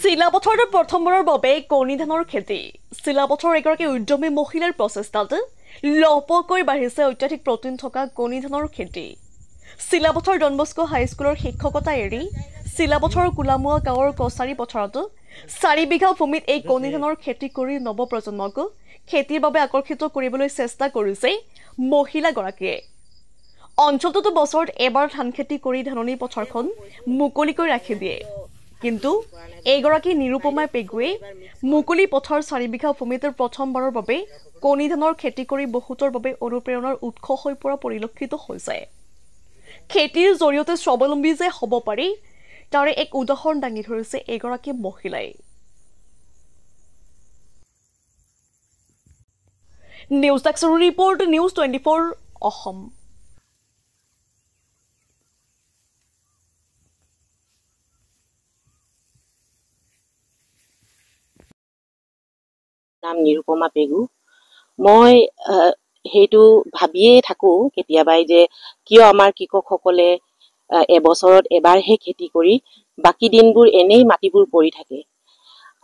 চিলাপথাৰত প্ৰথমবাৰৰ বাবে কণী ধানৰ খেতি চিলাপথাৰৰ এগৰাকী উদ্যমী মহিলাৰ প্ৰচেষ্টাত লহপহকৈ বাঢ়িছে অত্যাধিক প্ৰটিন থকা কণী ধানৰ খেতি চিলাপথাৰ ডন বস্কো হাইস্কুলৰ শিক্ষকতা এৰি চিলাপথাৰৰ কুলামুৱা গাঁৱৰ কছাৰী পথাৰত 4 বিঘা ভূমিত এই কণী ধানৰ খেতি কৰি নৱপ্ৰজন্মক খেতিৰ বাবে আকৰ্ষিত কৰিবলৈ চেষ্টা কৰিছে মহিলাগৰাকীয়ে অঞ্চলটোত বছৰত এবাৰ ধান খেতি কৰি ধাননি পথাৰখন মুকলিকৈ ৰাখি দিয়ে কিন্তু এইগৰাকী নিৰুপমাই পেগুৱে মুকলি পথাৰ 4 বিঘা ভূমিত প্ৰথমবাৰৰ বাবে কণী ধানৰ খেতি কৰি বহুতৰ বাবে অনুপ্ৰেৰণাৰ উৎস হৈ পৰা পৰিলক্ষিত হৈছে খেতিৰ জৰিয়তে স্বাৱলম্বী যে হ'ব পাৰি তাৰে এক উদাহৰণ দাঙি ধৰিছে এইগৰাকী মহিলাই news desk report news 24 Assam নাম নিৰুপমা পেগু মই হেতু ভাবিয়ে থাকো কেতিয়াবাই যে কিয় আমাৰ কৃষকসকলে এবছৰত এবাৰহে খেতি কৰি বাকি দিনবোৰ এনেই মাটিবোৰ পৰি থাকে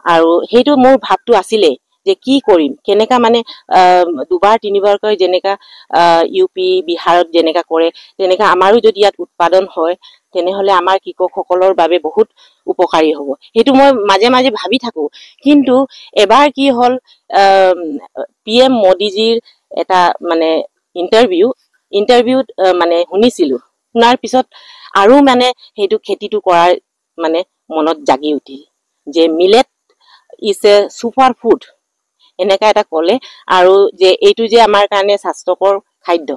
আৰু হেতু মোৰ ভাবটো আছিলে যে কি কৰিম কেনেকা মানে দুবাৰ তিনিবাৰকৈ যেনেকা ইউপি বিহাৰত যেনেকা কৰে তেনেকা আমাৰো যদি ইয়াত উৎপাদন হয় তেনেহলে আমাৰ কৃষকসকলৰ বাবে বহুত উপকাৰী হ'ব হেতু মই মাজে মাজে ভাবি থাকো কিন্তু এবাৰ কি হল পিএম মোদীজীৰ এটা মানে ইন্টাৰভিউত মানে শুনিছিলো শুনাৰ পিছত আৰু মানে হেতু খেতিটো কৰাৰ মানে মনত জাগি উঠিল যে millet is a super food এনেকা এটা কলে আৰু যে এইটো যে আমাৰ কাৰণে স্বাস্থ্যকৰ খাদ্য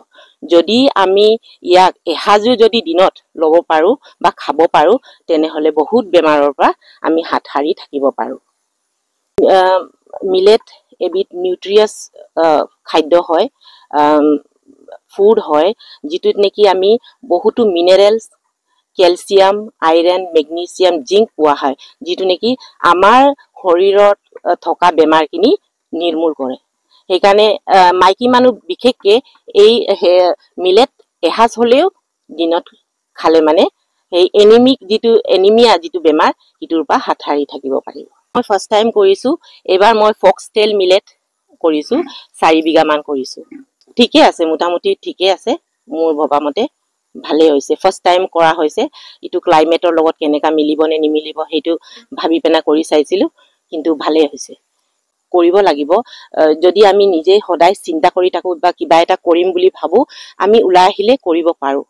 যদি আমি ইয়াক এহাজু যদি দিনত লব পাৰো বা খাব পাৰো তেনেহলে বহুত বেমাৰৰ পৰা আমি হাত হাৰি থাকিব পাৰো মিলেট এবিধ নিউট্ৰিয়াছ খাদ্য হয় ফুড হয় যেটোত নেকি আমি বহুতো minerals calcium iron magnesium zinc পোৱা হয় যেটো নেকি আমাৰ শৰীৰত থকা বেমাৰখিনি নিৰ্মূল কৰে সেইকাৰণে মাইকী মানুহ বিশেষকে এই মিলেট এহাজ হলেও দিনত খালে মানে এই এনিমিয়া যেটো বেমাৰ ইটোৰ পৰা হাত হাৰি থাকিব পাৰিব মই ফাৰ্স্ট টাইম কৰিছো এবাৰ মই ফক্সটেল মিলেট কৰিছো 4 বিঘা মান কৰিছো ঠিকে আছে মোটামুটি ঠিকে আছে মোৰ ভবামতে ভালে হৈছে ফাৰ্স্ট টাইম কৰা হৈছে ইটো ক্লাইমেটৰ লগত কেনেকা মিলিব নে নিমিলিব হেতু ভাবি পেনা কৰি চাইছিলো কিন্তু ভালে হৈছে কৰিব লাগিব যদি আমি নিজে সদায় চিন্তা কৰি থাকো বা কিবা এটা কৰিম বুলি ভাবো আমি উলাই আহিলে কৰিব পাৰো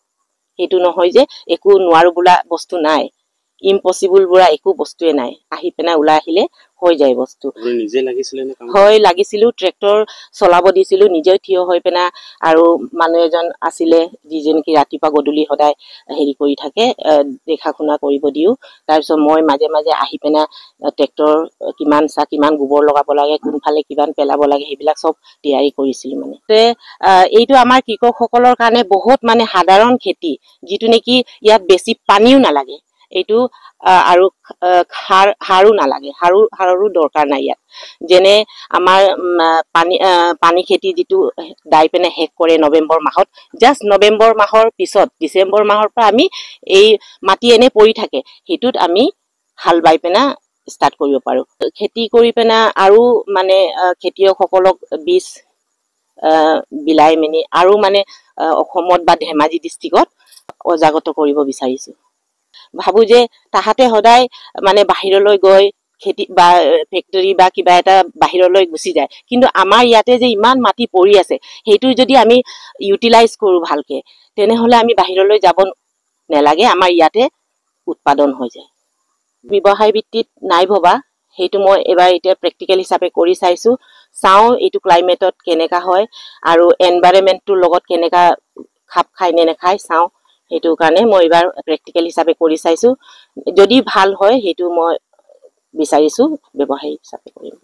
হেতু নহয় যে একো নোৱাৰো বুলা বস্তু নাই ইম্পসিবল বুলা একো বস্তুৱে নাই আহি পেনা উলাই আহিলে হৈ যায় বস্তু নিজে লাগিছিলে নে কাম হয় লাগিছিল ট্ৰেক্টৰ চলাব দিছিলো নিজে থিয় হৈ পেনা আৰু মানুহ এজন আছিলে যিজন কি ৰাতিপা গদুলি সদায় হেৰি কৰি থাকে দেখা খুনা কৰিব দিও তাৰ পিছত মই মাজে মাজে আহি পেনা ট্ৰেক্টৰ কিমান গোবৰ লগাব লাগে কোনফালে কিমান পেলাব লাগে হেবিলাক সব তৈয়াৰী কৰিছিল মানে এইটো আমাৰ কৃষকসকলৰ কাৰণে বহুত মানে সাধাৰণ খেতি যেটো নেকি ইয়াত বেছি পানীও নালাগে এইটো আৰু হাৰু নালাগে হাৰুৰো দৰকাৰ নাই ইয়াত যেনে আমাৰ পানী খেতি যেটো দাই পেনে হেক কৰে নৱেম্বৰ মাহত জাস্ট নৱেম্বৰ মাহৰ পিছত ডিসেম্বৰ মাহৰ পৰা আমি এই মাটি এনে পৰি থাকে হেতুত আমি হাল বাই পেনা স্টাৰ্ট কৰিব পাৰো খেতি কৰি পেনা আৰু মানে খেতিয়কসকলক বীজ বিলাই মেনি আৰু মানে অসমত বা ধেমাজি ডিস্ট্ৰিক্টত অজাগত কৰিব বিচাৰিছো ভাবু যে তাহাতে সদায় মানে বাহিৰলৈ গৈ খেতি বা ফেক্টৰী বা কিবা এটা বাহিৰলৈ গুচি যায় কিন্তু আমাৰ ইয়াতে যে ইমান মাটি পৰি আছে হেতু যদি আমি ইউটিলাইজ কৰো ভালকে তেনেহলে আমি বাহিৰলৈ যাব নেলাগে আমাৰ ইয়াতে উৎপাদন হৈ যায় ব্যৱসায় ভিত্তিত নাই ভবা হেতু মই এবাৰ এটা প্ৰ্যাকটিক্যাল হিচাপে কৰি চাইছো চাও এইটো ক্লাইমেটত কেনেকা হয় আৰু এনভায়ৰনমেন্টৰ লগত কেনেকা খাপ খাই নে নেখাই চাও হেতু কাৰণে মই এবাৰ প্ৰ্যাকটিক্যাল হিচাপে কৰি চাইছো যদি ভাল হয় হেতু মই বিচাৰিছো ব্যৱসায় হিচাপে কৰিম